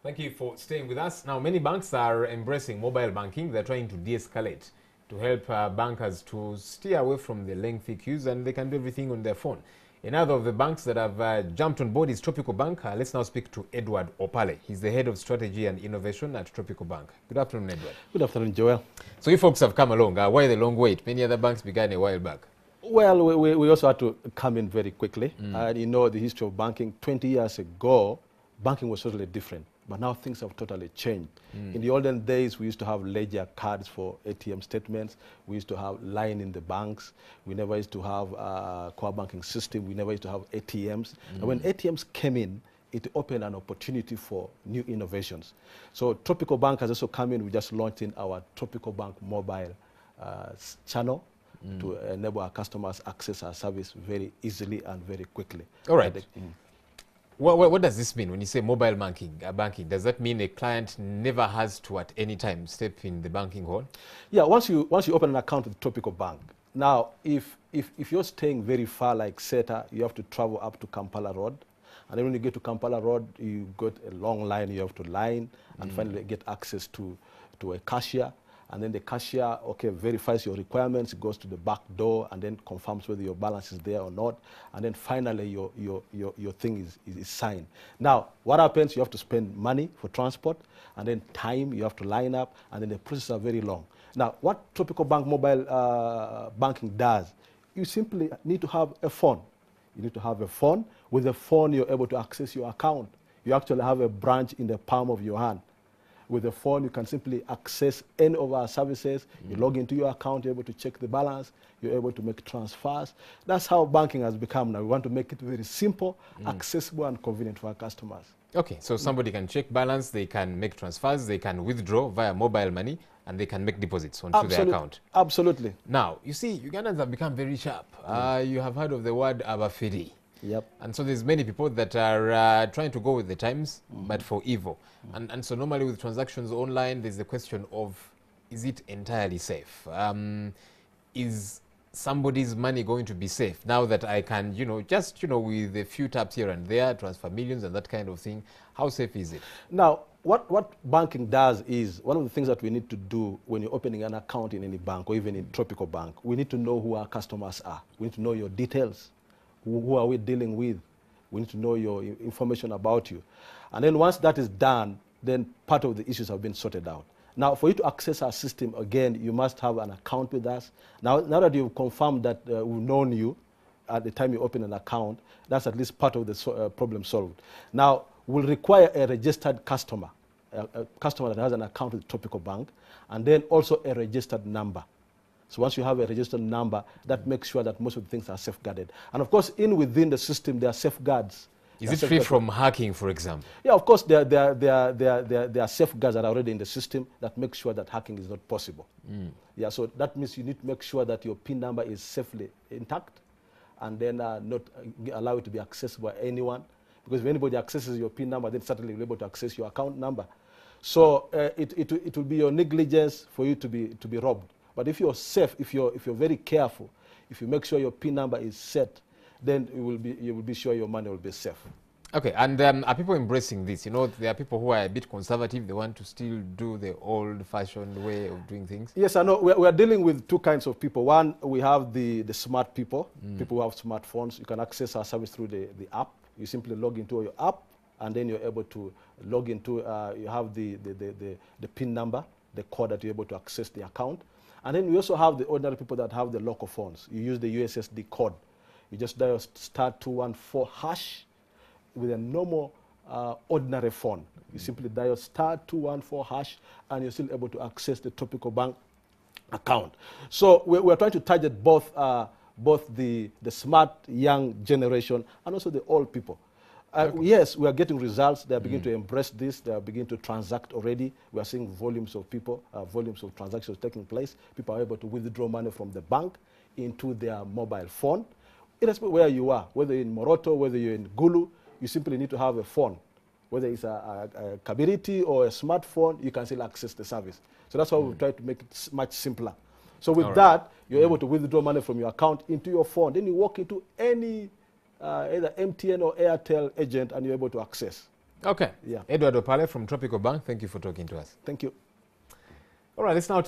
Thank you for staying with us. Now, many banks are embracing mobile banking. They're trying to de-escalate to help bankers to steer away from the lengthy queues, and they can do everything on their phone. Another of the banks that have jumped on board is Tropical Bank. Let's now speak to Edward Opale. He's the head of strategy and innovation at Tropical Bank. Good afternoon, Edward. Good afternoon, Joel. So you folks have come along. Why the long wait? Many other banks began a while back. Well, we also had to come in very quickly. And you know the history of banking. 20 years ago, banking was totally different. But now things have totally changed. In the olden days, we used to have ledger cards for ATM statements. We used to have line in the banks. We never used to have a core banking system. We never used to have ATMs. And when ATMs came in, it opened an opportunity for new innovations. So Tropical Bank has also come in. We just launched in our Tropical Bank mobile channel to enable our customers access our service very easily and very quickly. All right. What does this mean when you say mobile banking? Does that mean a client never has to at any time step in the banking hall? Yeah, once you open an account with Tropical Bank, now if you're staying very far like SETA, you have to travel up to Kampala Road. And then when you get to Kampala Road, you got a long line, you have to line and finally get access to a cashier. And then the cashier, verifies your requirements, goes to the back door and then confirms whether your balance is there or not. And then finally your thing is signed. Now, what happens, you have to spend money for transport and then time, you have to line up, and then the processes are very long. Now, what Tropical Bank mobile banking does, you simply need to have a phone. You need to have a phone. With a phone, you're able to access your account. You actually have a branch in the palm of your hand. With the phone, you can simply access any of our services. You log into your account, you're able to check the balance, you're able to make transfers. That's how banking has become now. We want to make it very simple, accessible, and convenient for our customers. Okay, so somebody can check balance, they can make transfers, they can withdraw via mobile money, and they can make deposits onto their account. Absolutely. Now, you see, Ugandans have become very sharp. You have heard of the word abafiri. Yep. And so there's many people that are trying to go with the times, but for evil. And so normally with transactions online, there's the question of, is it entirely safe? Is somebody's money going to be safe now that I can, just, with a few taps here and there, transfer millions and that kind of thing? How safe is it? Now, what banking does is, one of the things that we need to do when you're opening an account in any bank or even in Tropical Bank, we need to know who our customers are. We need to know your details. Who are we dealing with? We need to know your information about you. And then once that is done, then part of the issues have been sorted out. Now, for you to access our system, again, you must have an account with us. Now that you've confirmed that we've known you at the time you open an account, that's at least part of the problem solved. Now, we'll require a registered customer, a customer that has an account with Tropical Bank, and then also a registered number. So once you have a registered number, that makes sure that most of the things are safeguarded. And of course, within the system, there are safeguards. Is it free from hacking, for example? Yeah, of course, there are safeguards that are already in the system that make sure that hacking is not possible. Yeah, so that means you need to make sure that your PIN number is safely intact and then not allow it to be accessible by anyone. Because if anybody accesses your PIN number, then certainly you'll be able to access your account number. So it will be your negligence for you to be robbed. But if you're safe, if you're very careful, if you make sure your PIN number is set, then you will be sure your money will be safe. Okay, and are people embracing this? There are people who are a bit conservative. They want to still do the old-fashioned way of doing things. Yes, I know. We are dealing with two kinds of people. One, we have the smart people, people who have smartphones. You can access our service through the app. You simply log into your app, and then you're able to log into, you have the PIN number, the code that you're able to access the account. And then we also have the ordinary people that have the local phones. You use the USSD code. You just dial *214# with a normal ordinary phone. You simply dial *214# and you're still able to access the Tropical Bank account. So we're trying to target both the smart young generation and also the old people. Yes, we are getting results. They are beginning to embrace this. They are beginning to transact already. We are seeing volumes of people, volumes of transactions taking place. People are able to withdraw money from the bank into their mobile phone. Irrespective of where you are, whether you're in Moroto, whether you're in Gulu, you simply need to have a phone. Whether it's a Kabiriti or a smartphone, you can still access the service. So that's why we've tried to make it much simpler. So with that, you're able to withdraw money from your account into your phone. Then you walk into any either MTN or Airtel agent and you're able to access. Okay. Yeah. Edward Opale from Tropical Bank, thank you for talking to us. Thank you. All right, let's now take